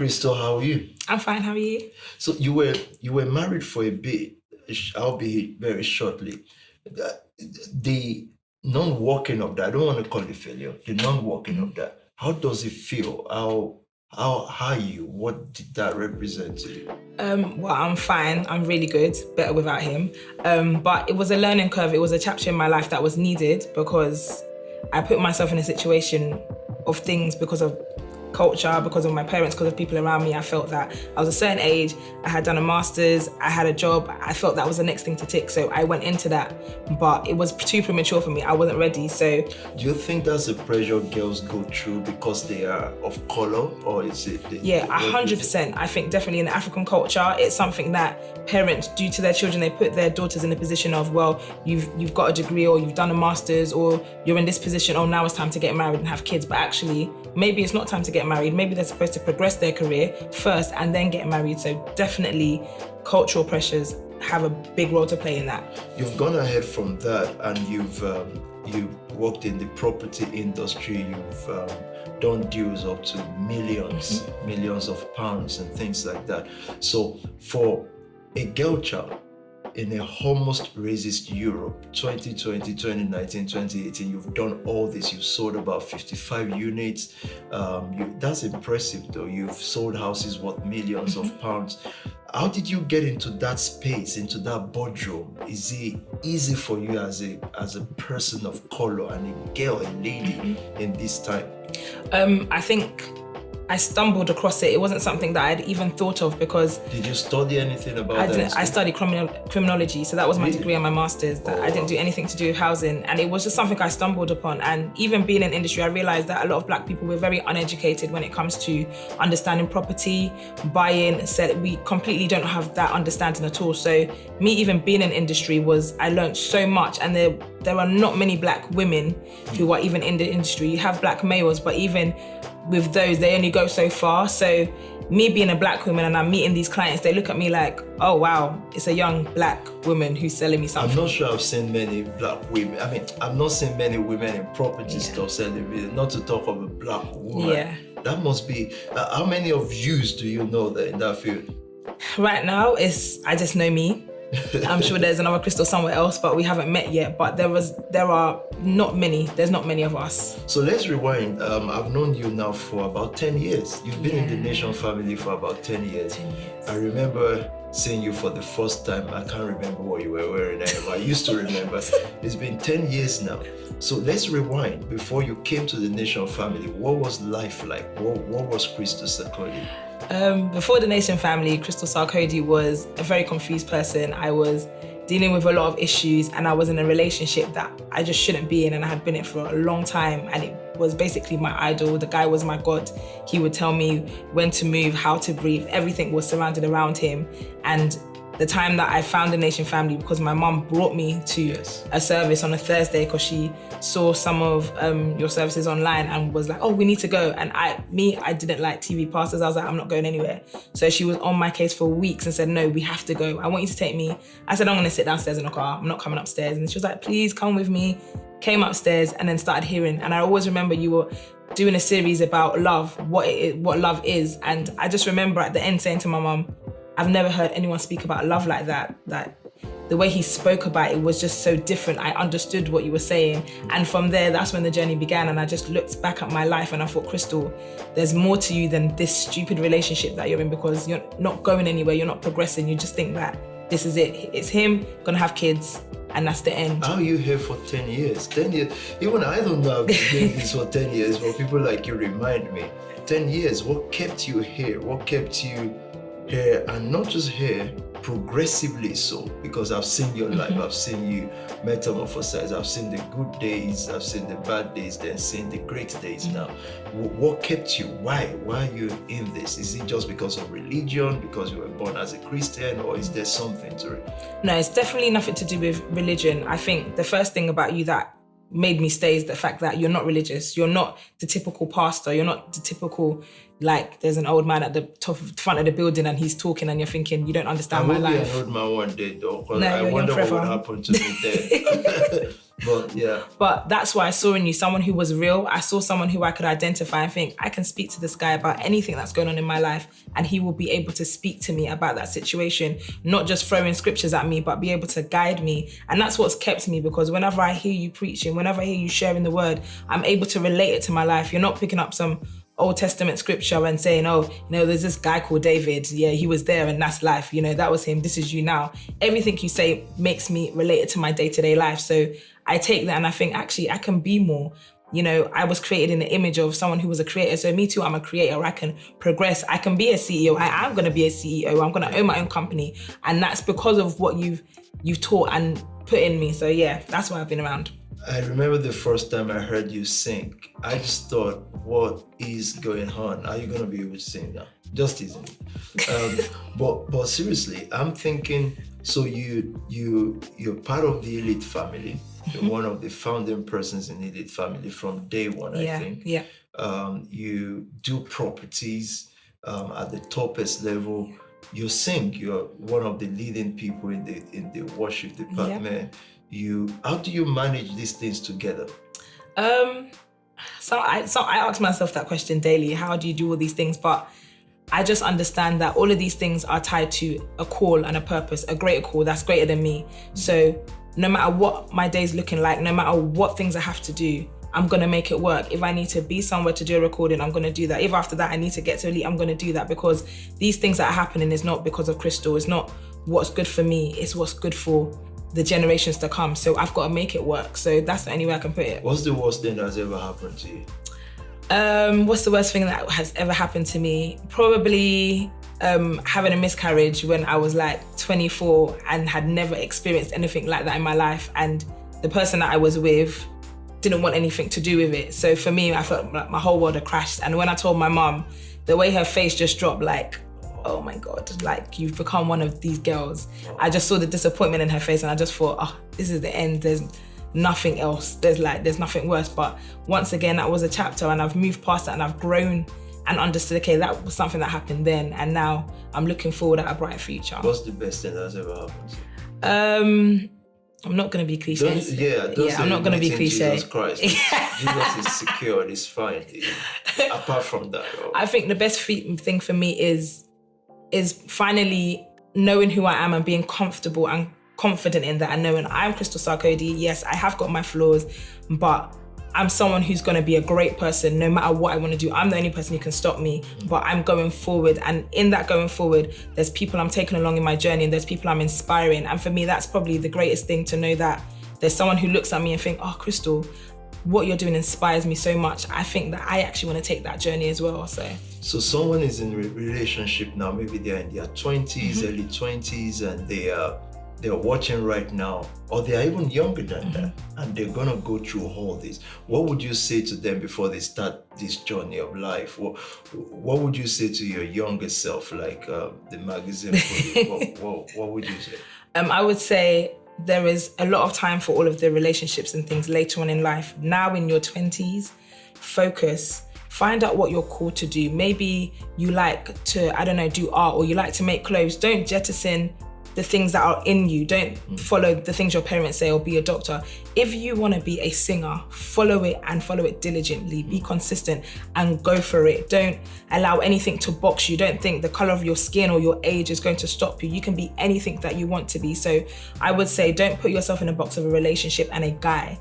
Crystal, how are you? I'm fine, how are you? So you were married for a bit, albeit very shortly. The non-working of that, I don't want to call it failure. The non-working of that, how does it feel? How are you? What did that represent to you? Well, I'm fine. I'm really good. Better without him. But it was a learning curve. It was a chapter in my life that was needed because I put myself in a situation of things because of culture, because of my parents, because of people around me. I felt that I was a certain age, I had done a master's, I had a job, I felt that was the next thing to tick. So I went into that, but it was too premature for me. I wasn't ready. So do you think that's the pressure girls go through because they are of color, or is it? Yeah, 100%. I think definitely in the African culture, it's something that parents do to their children. They put their daughters in a position of, well, you've got a degree or you've done a master's or you're in this position, oh, now it's time to get married and have kids. But actually, maybe it's not time to get married. Maybe they're supposed to progress their career first and then get married. So definitely cultural pressures have a big role to play in that. You've gone ahead from that and you've worked in the property industry. You've done deals up to millions of pounds and things like that. So for a girl child in a almost racist Europe, 2020, 2019, 2018, you've done all this. You've sold about 55 units. That's impressive though. You've sold houses worth millions of pounds. How did you get into that space, into that boardroom? Is it easy for you as a person of color and a girl, a lady in this time? I think I stumbled across it. It wasn't something that I'd even thought of because... Did you study anything about that? I didn't. I studied criminology, so that was my degree and my master's. I didn't do anything to do with housing, and it was just something I stumbled upon. And even being in industry, I realized that a lot of black people were very uneducated when it comes to understanding property, buying, selling. We completely don't have that understanding at all. So me even being in industry I learned so much, and there are not many black women who are even in the industry. You have black males, but even with those, they only go so far. So me being a black woman and I'm meeting these clients, they look at me like, oh wow, it's a young black woman who's selling me something. I'm not sure I've seen many black women. I mean, I've not seen many women in property stuff selling it, not to talk of a black woman. Yeah. That must be, how many of yous do you know that in that field? Right now, I just know me. I'm sure there's another Crystal somewhere else, but we haven't met yet. But there are not many. There's not many of us. So let's rewind. I've known you now for about 10 years. You've been in the Nation family for about 10 years. 10 years. I remember seeing you for the first time. I can't remember what you were wearing anymore. I used to remember. It's been 10 years now. So let's rewind. Before you came to the Nation family, what was life like? What was Crystal Sarkodie? Before the Nation family, Crystal Sarkodie was a very confused person. I was dealing with a lot of issues and I was in a relationship that I just shouldn't be in, and I had been in it for a long time, and it was basically my idol. The guy was my God. He would tell me when to move, how to breathe. Everything was surrounded around him. And the time that I found the Nation family, because my mum brought me to a service on a Thursday because she saw some of your services online and was like, oh, we need to go. And I didn't like TV pastors. I was like, I'm not going anywhere. So she was on my case for weeks and said, no, we have to go. I want you to take me. I said, I'm going to sit downstairs in the car. I'm not coming upstairs. And she was like, please come with me. Came upstairs and then started hearing. And I always remember you were doing a series about love, what love is. And I just remember at the end saying to my mum, I've never heard anyone speak about love like that. That the way he spoke about it was just so different. I understood what you were saying. And from there, that's when the journey began. And I just looked back at my life and I thought, Crystal, there's more to you than this stupid relationship that you're in, because you're not going anywhere, you're not progressing. You just think that this is it. It's him, gonna have kids, and that's the end. How are you here for 10 years? 10 years, even I don't know I've been doing this for 10 years, but people like you remind me. 10 years, what kept you here? What kept you here, and not just here, progressively so? Because I've seen your life, I've seen you metamorphosize, I've seen the good days, I've seen the bad days, then seen the great days now. What kept you? Why are you in this? Is it just because of religion, because you were born as a Christian, or is there something to it? No, it's definitely nothing to do with religion. I think the first thing about you that made me stay is the fact that you're not religious. You're not the typical pastor. You're not the typical like there's an old man at the front of the building and he's talking and you're thinking, you don't understand my I will life. be an old man one day though, because No, I you're wonder young what would forever. happen to me then. But yeah. But that's what I saw in you, someone who was real. I saw someone who I could identify and think, I can speak to this guy about anything that's going on in my life and he will be able to speak to me about that situation, not just throwing scriptures at me, but be able to guide me. And that's what's kept me, because whenever I hear you preaching, whenever I hear you sharing the word, I'm able to relate it to my life. You're not picking up some Old Testament scripture and saying, oh, there's this guy called David. Yeah, he was there and that's life. That was him. This is you now. Everything you say makes me relate it to my day-to-day life. So I take that and I think, actually, I can be more. I was created in the image of someone who was a creator. So me too, I'm a creator. I can progress. I can be a CEO. I am going to be a CEO. I'm going to own my own company. And that's because of what you've taught and put in me. So yeah, that's why I've been around. I remember the first time I heard you sing. I just thought, what is going on? Are you going to be able to sing now? Just easily. But seriously, I'm thinking, so you're part of the Elite family. You're one of the founding persons in the Elite family from day one, I think. Yeah. You do properties at the toppest level. You sing. You're one of the leading people in the worship department. How do you manage these things together? So I ask myself that question daily. How do you do all these things? But I just understand that all of these things are tied to a call and a purpose, a greater call that's greater than me. So no matter what my day's looking like, no matter what things I have to do, I'm going to make it work. If I need to be somewhere to do a recording, I'm going to do that. If after that I need to get to Elite, I'm going to do that, because these things that are happening is not because of Crystal. It's not what's good for me. It's what's good for the generations to come. So I've got to make it work. So that's the only way I can put it. What's the worst thing that's ever happened to you? What's the worst thing that has ever happened to me? Probably having a miscarriage when I was like 24 and had never experienced anything like that in my life. And the person that I was with didn't want anything to do with it. So for me, I felt like my whole world had crashed. And when I told my mum, the way her face just dropped, like, oh my God, like, you've become one of these girls. I just saw the disappointment in her face and I just thought, oh, this is the end. There's nothing else. There's nothing worse. But once again, that was a chapter and I've moved past that and I've grown and understood, okay, that was something that happened then. And now I'm looking forward at a bright future. What's the best thing that's ever happened to you? I'm not going to be cliche. I'm not going to be cliche. Jesus Christ. Jesus is secured, it's fine. Apart from that. I think the best thing for me is finally knowing who I am and being comfortable and confident in that, and knowing I'm Crystal Sarkodie. Yes, I have got my flaws, but I'm someone who's going to be a great person no matter what I want to do. I'm the only person who can stop me, but I'm going forward. And in that going forward, there's people I'm taking along in my journey and there's people I'm inspiring. And for me, that's probably the greatest thing, to know that there's someone who looks at me and think, oh, Crystal, what you're doing inspires me so much. I think that I actually want to take that journey as well. So someone is in a relationship now, maybe they're in their 20s, early 20s, and they're watching right now, or they are even younger than that, and they're gonna go through all this. What would you say to them before they start this journey of life? What would you say to your younger self, like the magazine? What would you say? I would say there is a lot of time for all of the relationships and things later on in life. Now in your 20s, focus. Find out what you're called to do. Maybe you like to, do art, or you like to make clothes. Don't jettison the things that are in you. Don't follow the things your parents say, or be a doctor. If you want to be a singer, follow it and follow it diligently. Be consistent and go for it. Don't allow anything to box you. Don't think the color of your skin or your age is going to stop you. You can be anything that you want to be. So I would say, don't put yourself in a box of a relationship and a guy.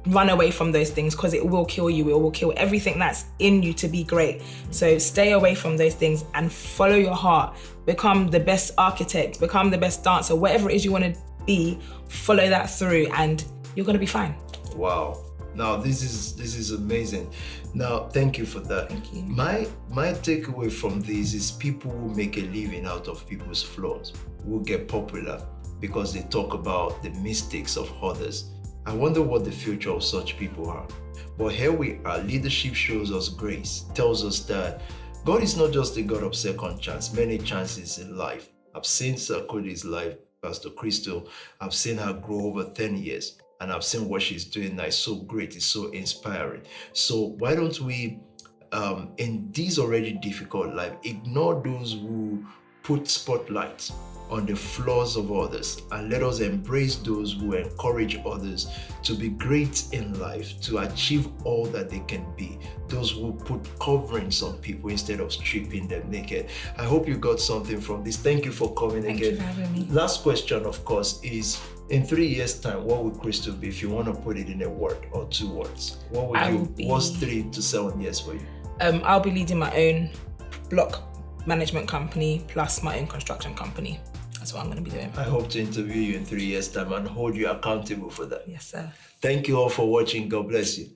Run away from those things, because it will kill you. It will kill everything that's in you to be great. So stay away from those things and follow your heart. Become the best architect, become the best dancer, whatever it is you want to be, follow that through and you're going to be fine. Wow. Now this is amazing. Now thank you for that. Thank you. My takeaway from this is people who make a living out of people's flaws will get popular because they talk about the mistakes of others. I wonder what the future of such people are. But here we are. Leadership shows us grace, tells us that God is not just a God of second chance, many chances in life. I've seen Sarkodie's life, Pastor Crystal. I've seen her grow over 10 years, and I've seen what she's doing now. It's so great, it's so inspiring. So why don't we in this already difficult life, ignore those who put spotlights on the flaws of others, and let us embrace those who encourage others to be great in life, to achieve all that they can be, those who put coverings on people instead of stripping them naked. I hope you got something from this. Thank you for coming again. Thank you for having me. Last question, of course, is in 3 years' time, what would Crystal be? If you want to put it in a word or 2 words, what would what's 3 to 7 years for you? I'll be leading my own block management company plus my own construction company. That's what I'm going to be doing. I hope to interview you in 3 years' time and hold you accountable for that. Yes, sir. Thank you all for watching. God bless you.